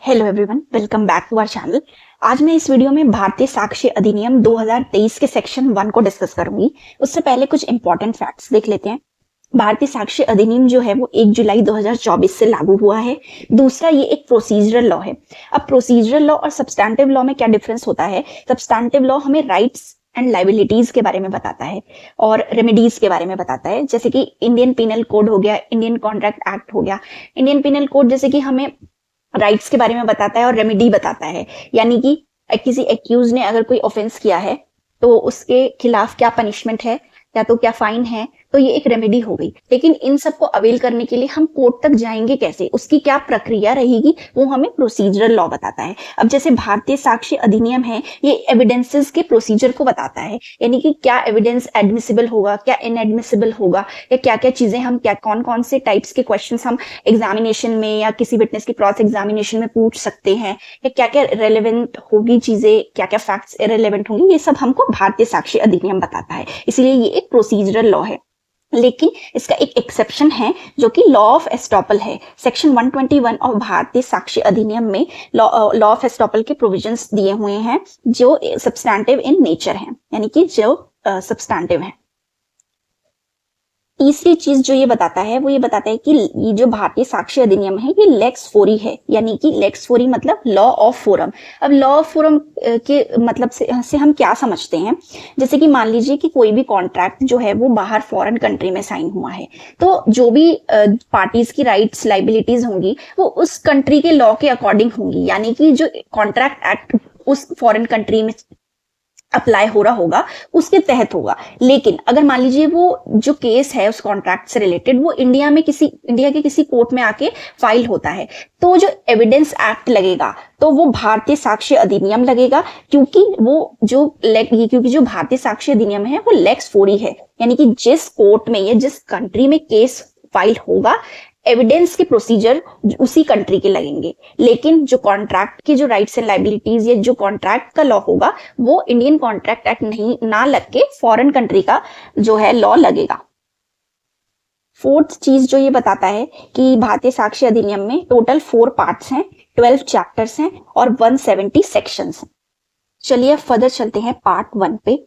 Hello everyone, welcome back to our channel. आज मैं इस वीडियो में भारतीय साक्ष्य अधिनियम 2023 के सेक्शन 1 को डिस्कस करूंगी। उससे पहले कुछ इंपॉर्टेंट फैक्ट्स देख लेते हैं। भारतीय साक्ष्य अधिनियम जो है वो 1 जुलाई 2024 से लागू हुआ है। दूसरा, ये एक प्रोसीजरल लॉ है। अब प्रोसीजरल लॉ और सब्सटैंटिव लॉ में क्या डिफरेंस होता है? सब्सटैंटिव लॉ हमें राइट्स एंड लाइबिलिटीज के बारे में बताता है और रेमेडीज के बारे में बताता है, जैसे कि इंडियन पिनल कोड हो गया, इंडियन कॉन्ट्रैक्ट एक्ट हो गया। इंडियन पिनल कोड जैसे कि हमें राइट्स के बारे में बताता है और रेमेडी बताता है, यानी कि किसी एक्यूज ने अगर कोई ऑफेंस किया है तो उसके खिलाफ क्या पनिशमेंट है, या तो क्या फाइन है, तो ये एक रेमेडी हो गई। लेकिन इन सबको अवेल करने के लिए हम कोर्ट तक जाएंगे कैसे, उसकी क्या प्रक्रिया रहेगी, वो हमें प्रोसीजरल लॉ बताता है। अब जैसे भारतीय साक्ष्य अधिनियम है, ये एविडेंसेस के प्रोसीजर को बताता है, यानी कि क्या एविडेंस एडमिसिबल होगा, क्या इनएडमिसिबल होगा, या क्या क्या चीजें हम कौन कौन से टाइप्स के क्वेश्चंस हम एग्जामिनेशन में या किसी विटनेस की क्रॉस एग्जामिनेशन में पूछ सकते हैं, या क्या क्या रेलेवेंट होगी चीजें, क्या क्या फैक्ट्स इरेलेवेंट होंगी, ये सब हमको भारतीय साक्ष्य अधिनियम बताता है। इसीलिए ये एक प्रोसीजरल लॉ है। लेकिन इसका एक एक्सेप्शन है जो कि लॉ ऑफ एस्टॉपल है। सेक्शन 121 ऑफ भारतीय साक्ष्य अधिनियम में लॉ ऑफ एस्टॉपल के प्रोविजंस दिए हुए हैं जो सब्सटैंटिव इन नेचर हैं, यानी कि जो सब्सटैंटिव हैं। तीसरी चीज जो ये बताता है वो ये बताता है कि ये जो भारतीय साक्ष्य अधिनियम है ये लेक्स फोरी है, यानी कि लेक्स फोरी मतलब लॉ ऑफ फोरम। अब लॉ ऑफ फोरम के मतलब से हम क्या समझते हैं? जैसे कि मान लीजिए कि कोई भी कॉन्ट्रैक्ट जो है वो बाहर फॉरेन कंट्री में साइन हुआ है, तो जो भी पार्टीज की राइट्स लाइबिलिटीज होंगी वो उस कंट्री के लॉ के अकॉर्डिंग होंगी, यानी कि जो कॉन्ट्रैक्ट एक्ट उस फॉरेन कंट्री में अप्लाई हो रहा होगा उसके तहत होगा। लेकिन अगर मान लीजिए वो जो केस है उस कॉन्ट्रैक्ट से रिलेटेड वो इंडिया के किसी कोर्ट में आके फाइल होता है, तो जो एविडेंस एक्ट लगेगा तो वो भारतीय साक्ष्य अधिनियम लगेगा, क्योंकि जो भारतीय साक्ष्य अधिनियम है वो लेक्स फोरी है, यानी कि जिस कोर्ट में या जिस कंट्री में केस फाइल होगा एविडेंस के प्रोसीजर उसी कंट्री के लगेंगे। लेकिन जो कॉन्ट्रैक्ट की जो राइट्स एंड लाइबिलिटीज या जो कॉन्ट्रैक्ट का लॉ होगा वो इंडियन कॉन्ट्रैक्ट एक्ट ना लग के फॉरेन कंट्री का जो है लॉ लगेगा। फोर्थ चीज जो ये बताता है कि भारतीय साक्ष्य अधिनियम में टोटल 4 पार्ट्स हैं, 12 चैप्टर्स हैं और 170 सेक्शंस हैं। चलिए फर्दर चलते हैं पार्ट 1 पे।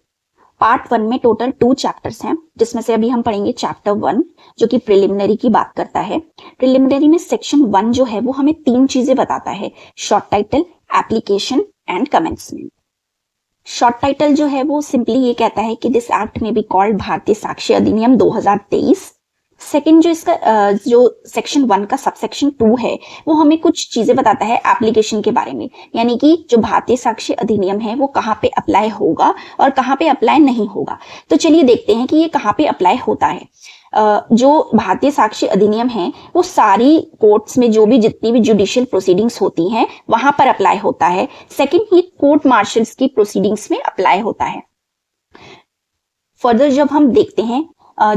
पार्ट 1 में टोटल 2 चैप्टर्स हैं, जिसमें से अभी हम पढ़ेंगे चैप्टर 1 जो कि प्रिलिमिनरी की बात करता है। प्रिलिमिनरी में सेक्शन 1 जो है वो हमें 3 चीजें बताता है: short title, application and commencement. Short title जो है वो सिंपली ये कहता है कि दिस एक्ट में बी कॉल्ड भारतीय साक्ष्य अधिनियम 2023। सेकंड जो इसका जो सेक्शन 1 का सबसेक्शन 2 है वो हमें कुछ चीजें बताता है एप्लीकेशन के बारे में, यानी कि जो भारतीय साक्ष्य अधिनियम है वो कहाँ पे अप्लाई होगा और कहाँ पे अप्लाई नहीं होगा। तो चलिए देखते हैं कि ये कहाँ पे अप्लाई होता है। जो भारतीय साक्ष्य अधिनियम है वो सारी कोर्ट्स में जितनी भी जुडिशियल प्रोसीडिंग्स होती हैं वहां पर अप्लाई होता है। सेकंड, ये कोर्ट मार्शल्स की प्रोसीडिंग्स में अप्लाई होता है। फर्दर जब हम देखते हैं,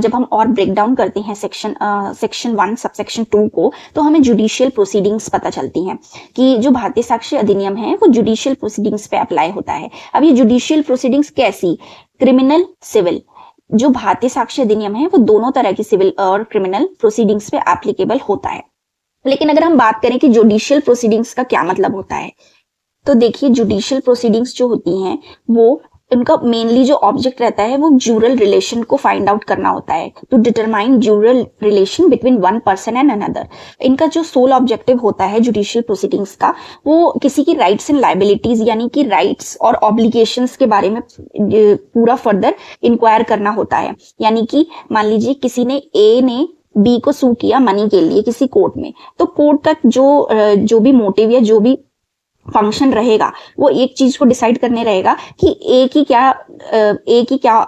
जब हम और ब्रेक डाउन करते हैं सेक्शन 1 सबसेक्शन 2 को, तो हमें जुडिशियल प्रोसीडिंग्स पता चलती हैं कि जो भारतीय साक्ष्य अधिनियम है वो जुडिशियल प्रोसीडिंग्स पे अप्लाई होता है। अब ये जुडिशियल प्रोसीडिंग्स कैसी? Criminal, civil. जो भारतीय साक्ष्य अधिनियम है वो दोनों तरह की सिविल और क्रिमिनल प्रोसीडिंग्स पे एप्लीकेबल होता है। लेकिन अगर हम बात करें कि जुडिशियल प्रोसीडिंग्स का क्या मतलब होता है, तो देखिए जुडिशियल प्रोसीडिंग्स जो होती हैं वो उनका मेनली जो ऑब्जेक्ट रहता है वो ज्यूरल रिलेशन को फाइंड आउट करना होता है, to determine jural relation between one person and another. इनका जो सोल ऑब्जेक्टिव होता है जुडिशियल प्रोसीडिंग्स का, वो किसी की राइट्स एंड लाइबिलिटीज यानी कि राइट्स और ऑब्लिगेशंस के बारे में पूरा फर्दर इंक्वायर करना होता है। यानी कि मान लीजिए किसी ने ए ने बी को सू किया मनी के लिए किसी कोर्ट में, तो कोर्ट का जो भी मोटिव या जो भी फंक्शन रहेगा वो एक चीज को डिसाइड करने रहेगा कि ए की क्या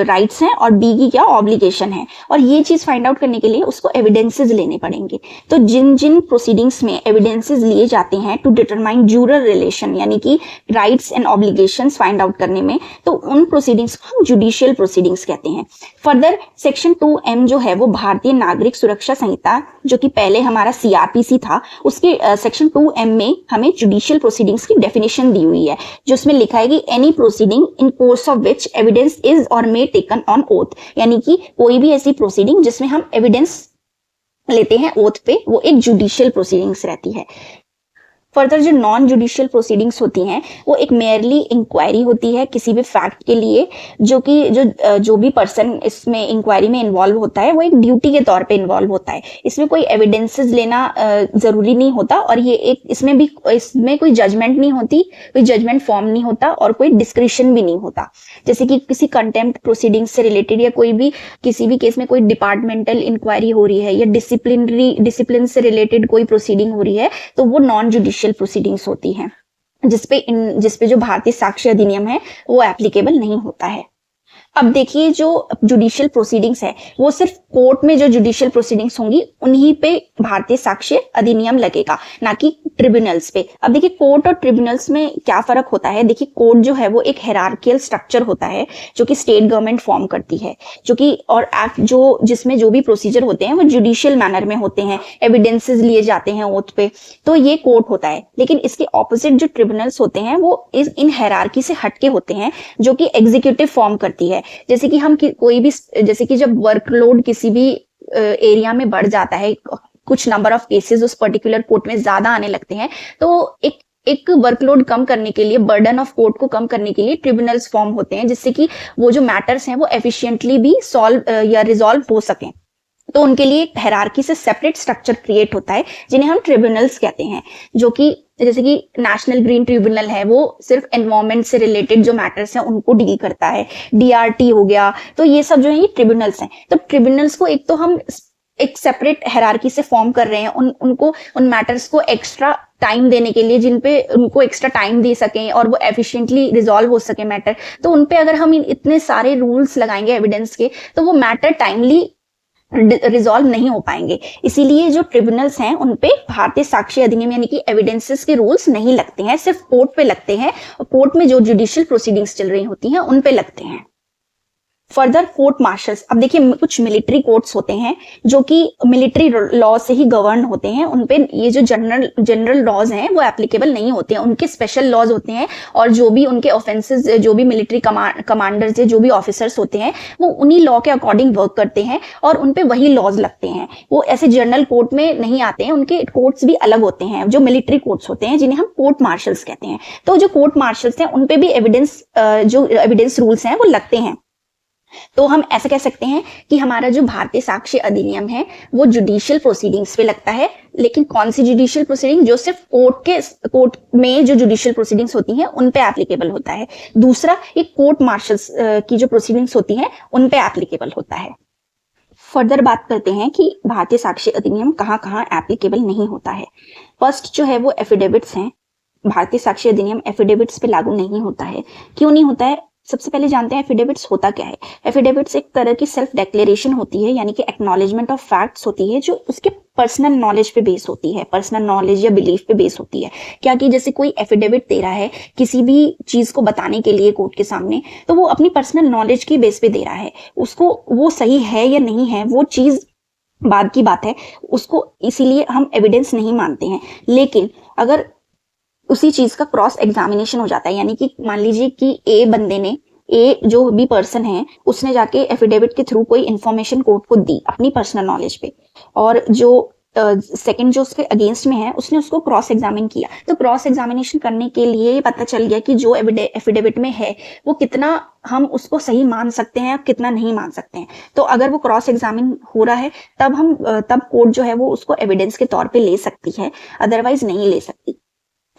राइट्स हैं और बी की क्या ऑब्लिगेशन है, और ये चीज फाइंड आउट करने के लिए उसको एविडेंसेस लेने पड़ेंगे। तो जिन जिन प्रोसीडिंग्स में एविडेंसेस लिए जाते हैं टू डिटरमाइन ज्यूरल रिलेशन यानी कि rights and obligations find out करने में, तो उन प्रोसीडिंग्स को हम जुडिशियल प्रोसीडिंग्स कहते हैं। फर्दर सेक्शन 2M जो है वो भारतीय नागरिक सुरक्षा संहिता, जो कि पहले हमारा CRPC था, उसके सेक्शन 2M में हमें जुडिशियल प्रोसीडिंग्स की डेफिनेशन दी हुई है, जो उसमें लिखा है कि any proceeding in course of which evidence is और मे टेकन ऑन ओथ, यानी कि कोई भी ऐसी प्रोसीडिंग जिसमें हम एविडेंस लेते हैं ओथ पे, वो एक जुडिशियल प्रोसीडिंग्स रहती है। फर्दर जो नॉन जुडिशियल प्रोसीडिंग्स होती हैं वो एक मेयरली इंक्वायरी होती है किसी भी फैक्ट के लिए, जो कि जो भी पर्सन इसमें इंक्वायरी में इन्वॉल्व होता है वो एक ड्यूटी के तौर पे इन्वॉल्व होता है। इसमें कोई एविडेंसेस लेना जरूरी नहीं होता, और ये एक इसमें कोई जजमेंट नहीं होती, कोई जजमेंट फॉर्म नहीं होता और कोई डिस्क्रिशन भी नहीं होता। जैसे कि किसी कंटेम्प्ट प्रोसीडिंग से रिलेटेड या कोई भी किसी भी केस में कोई डिपार्टमेंटल इंक्वायरी हो रही है या डिसिप्लिन से रिलेटेड कोई प्रोसीडिंग हो रही है, तो वो नॉन जुडिशियल प्रोसीडिंग्स होती हैं, जिसपे जो भारतीय साक्ष्य अधिनियम है वो एप्लीकेबल नहीं होता है। अब देखिए जो जुडिशियल प्रोसीडिंग्स है वो सिर्फ कोर्ट में जो जुडिशियल प्रोसीडिंग्स होंगी उन्हीं पे भारतीय साक्ष्य अधिनियम लगेगा, ना कि ट्रिब्यूनल्स पे। अब देखिए कोर्ट और ट्रिब्यूनल्स में क्या फर्क होता है। देखिए कोर्ट जो है वो एक हायरार्कियल स्ट्रक्चर होता है जो कि स्टेट गवर्नमेंट फॉर्म करती है, जो कि और एक्ट जिसमें जो भी प्रोसीजर होते हैं वो जुडिशियल मैनर में होते हैं, एविडेंसेस लिए जाते हैं ओथ पे, तो ये कोर्ट होता है। लेकिन इसके ऑपोजिट जो ट्रिब्यूनल्स होते हैं वो इन हायरार्की से हटके होते हैं, जो कि एग्जीक्यूटिव फॉर्म करती है। जैसे कि हम कोई भी, जैसे कि जब वर्कलोड किसी भी एरिया में बढ़ जाता है, कुछ नंबर ऑफ केसेस उस पर्टिकुलर कोर्ट में ज्यादा आने लगते हैं, तो एक वर्कलोड कम करने के लिए, बर्डन ऑफ कोर्ट को कम करने के लिए ट्रिब्यूनल्स फॉर्म होते हैं, जिससे कि वो जो मैटर्स हैं वो एफिशिएंटली भी सॉल्व या रिजॉल्व हो सकें। तो उनके लिए एक हायरार्की से सेपरेट स्ट्रक्चर क्रिएट होता है जिन्हें हम ट्रिब्यूनल्स कहते हैं, जो कि जैसे कि नेशनल ग्रीन ट्रिब्यूनल है वो सिर्फ एनवायरमेंट से रिलेटेड जो मैटर्स हैं उनको डील करता है। डीआरटी हो गया, तो ये सब जो है ये ट्रिब्यूनल्स हैं। तो ट्रिब्यूनल्स को एक तो हम एक सेपरेट हायरार्की से फॉर्म कर रहे हैं, उन मैटर्स को एक्स्ट्रा टाइम देने के लिए, जिन पे उनको एक्स्ट्रा टाइम दे सकें और वो एफिशिएंटली रिजॉल्व हो सके मैटर। तो उन पे अगर हम इतने सारे रूल्स लगाएंगे एविडेंस के, तो वो मैटर टाइमली रिजॉल्व नहीं हो पाएंगे। इसीलिए जो ट्रिब्यूनल्स हैं उन पे भारतीय साक्ष्य अधिनियम यानी कि एविडेंसेस के रूल्स नहीं लगते हैं, सिर्फ कोर्ट पे लगते हैं, और कोर्ट में जो जुडिशियल प्रोसीडिंग्स चल रही होती हैं उन पे लगते हैं। फर्दर कोर्ट मार्शल्स, अब देखिए कुछ मिलिट्री कोर्ट्स होते हैं जो कि मिलिट्री लॉ से ही गवर्न होते हैं, उनपे ये जो जनरल लॉज हैं वो एप्लीकेबल नहीं होते हैं, उनके स्पेशल लॉज होते हैं, और जो भी उनके ऑफेंसेस, जो भी मिलिट्री कमांडर्स या जो भी ऑफिसर्स होते हैं वो उन्हीं लॉ के अकॉर्डिंग वर्क करते हैं और उनपे वही लॉज लगते हैं। वो ऐसे जनरल कोर्ट में नहीं आते हैं, उनके कोर्ट्स भी अलग होते हैं, जो मिलिट्री कोर्ट्स होते हैं जिन्हें हम कोर्ट मार्शल्स कहते हैं। तो जो कोर्ट मार्शल्स हैं उनपे भी जो एविडेंस रूल्स हैं वो लगते हैं। तो हम ऐसे कह सकते हैं कि हमारा जो भारतीय साक्ष्य अधिनियम है वो जुडिशियल प्रोसीडिंग्स पे लगता है। लेकिन कौन सी जुडिशियल प्रोसीडिंग? जो सिर्फ कोर्ट में जो जुडिशियल प्रोसीडिंग्स होती हैं उन पे एप्लीकेबल होता है। दूसरा, एक कोर्ट मार्शल्स की जो प्रोसीडिंग्स होती हैं उन पे एप्लीकेबल होता है। फर्दर बात करते हैं कि भारतीय साक्ष्य अधिनियम कहाँ कहाँ एप्लीकेबल नहीं होता है। फर्स्ट जो है वो एफिडेविट्स हैं। भारतीय साक्ष्य अधिनियम एफिडेविट्स पे लागू नहीं होता है। क्यों नहीं होता है? सबसे पहले जानते हैं एफिडेविट्स होता क्या है। एफिडेविट्स एक तरह की सेल्फ डिक्लेरेशन होती है, यानी कि एक्नॉलेजमेंट ऑफ फैक्ट्स होती है, जो उसके पर्सनल नॉलेज पे बेस होती है, पर्सनल नॉलेज या बिलीफ पे बेस होती है। क्या कि जैसे कोई एफिडेविट दे रहा है किसी भी चीज को बताने के लिए कोर्ट के सामने, तो वो अपनी पर्सनल नॉलेज की बेस पे दे रहा है। उसको वो सही है या नहीं है वो चीज बाद की बात है, उसको इसीलिए हम एविडेंस नहीं मानते हैं। लेकिन अगर उसी चीज का क्रॉस एग्जामिनेशन हो जाता है, यानी कि मान लीजिए कि ए जो भी पर्सन है उसने जाके एफिडेविट के थ्रू कोई इंफॉर्मेशन कोर्ट को दी अपनी पर्सनल नॉलेज पे, और जो सेकंड जो उसके अगेंस्ट में है उसने उसको क्रॉस एग्जामिन किया। तो क्रॉस एग्जामिनेशन करने के लिए पता चल गया कि जो एफिडेविट में है वो कितना हम उसको सही मान सकते हैं, कितना नहीं मान सकते हैं। तो अगर वो क्रॉस एग्जामिन हो रहा है तब कोर्ट जो है वो उसको एविडेंस के तौर पे ले सकती है, अदरवाइज नहीं ले सकती।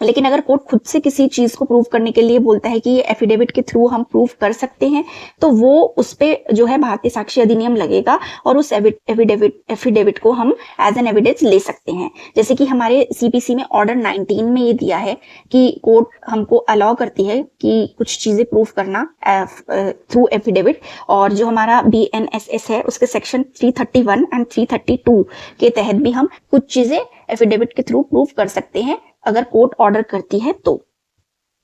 लेकिन अगर कोर्ट खुद से किसी चीज को प्रूव करने के लिए बोलता है कि ये एफिडेविट के थ्रू हम प्रूव कर सकते हैं, तो वो उस पे जो है भारतीय साक्ष्य अधिनियम लगेगा और उस एफिडेविट को हम एज एन एविडेंस ले सकते हैं। जैसे कि हमारे सीपीसी में ऑर्डर 19 में ये दिया है कि कोर्ट हमको अलाउ करती है कि कुछ चीजें प्रूव करना थ्रू एफिडेविट, और जो हमारा BNSS है उसके सेक्शन 331 एंड 332 के तहत भी हम कुछ चीजें एफिडेविट के थ्रू प्रूव कर सकते हैं अगर कोर्ट ऑर्डर करती है तो।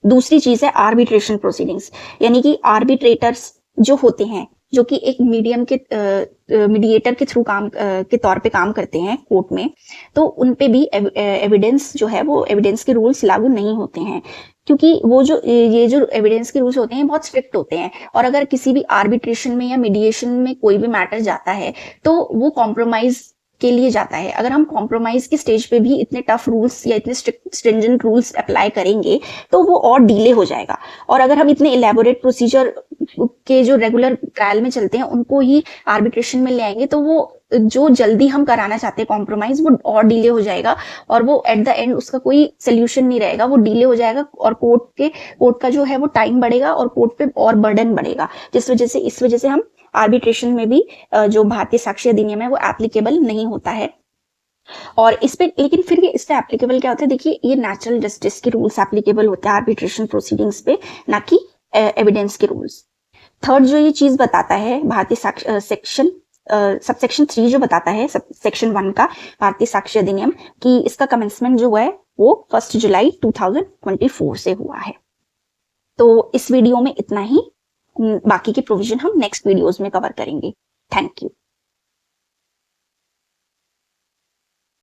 दूसरी चीज है आर्बिट्रेशन प्रोसीडिंग्स, यानी कि आर्बिट्रेटर्स जो होते हैं, जो कि एक मीडिएटर के थ्रू के तौर पे काम करते हैं कोर्ट में, तो उन पे भी एविडेंस जो है वो एविडेंस के रूल्स लागू नहीं होते हैं, क्योंकि वो ये जो एविडेंस के रूल्स होते हैं बहुत स्ट्रिक्ट होते हैं। और अगर किसी भी आर्बिट्रेशन में या मीडिएशन में कोई भी मैटर जाता है तो वो कॉम्प्रोमाइज के लिए जाता है। अगर हम कॉम्प्रोमाइज की स्टेज पे भी इतने टफ रूल्स या इतने स्ट्रिंजेंट रूल्स अप्लाई करेंगे तो वो और डिले हो जाएगा। और अगर हम इतने इलेबोरेट प्रोसीजर के जो रेगुलर ट्रायल में चलते हैं उनको ही आर्बिट्रेशन में ले आएंगे तो वो जो जल्दी हम कराना चाहते हैं कॉम्प्रोमाइज वो और डिले हो जाएगा और वो एट द एंड उसका कोई सोल्यूशन नहीं रहेगा, वो डिले हो जाएगा और कोर्ट का जो है वो टाइम बढ़ेगा और कोर्ट पे और बर्डन बढ़ेगा, इस वजह से हम आर्बिट्रेशन में भी जो भारतीय साक्ष्य अधिनियम है वो एप्लीकेबल नहीं होता है। और इस पे लेकिन फिर ये इस पे एप्लीकेबल क्या होता है, देखिए ये नेचुरल जस्टिस के रूल्स एप्लीकेबल होते हैं आर्बिट्रेशन प्रोसीडिंग्स पे, ना कि एविडेंस के रूल्स। थर्ड जो ये चीज बताता है भारतीय सेक्शन सबसेक्शन 3 जो बताता है सेक्शन 1 का भारतीय साक्ष्य अधिनियम कि इसका कमेंसमेंट जो है वो 1 जुलाई 2024 से हुआ है। तो इस वीडियो में इतना ही, बाकी के प्रोविजन हम नेक्स्ट वीडियोस में कवर करेंगे। Thank you.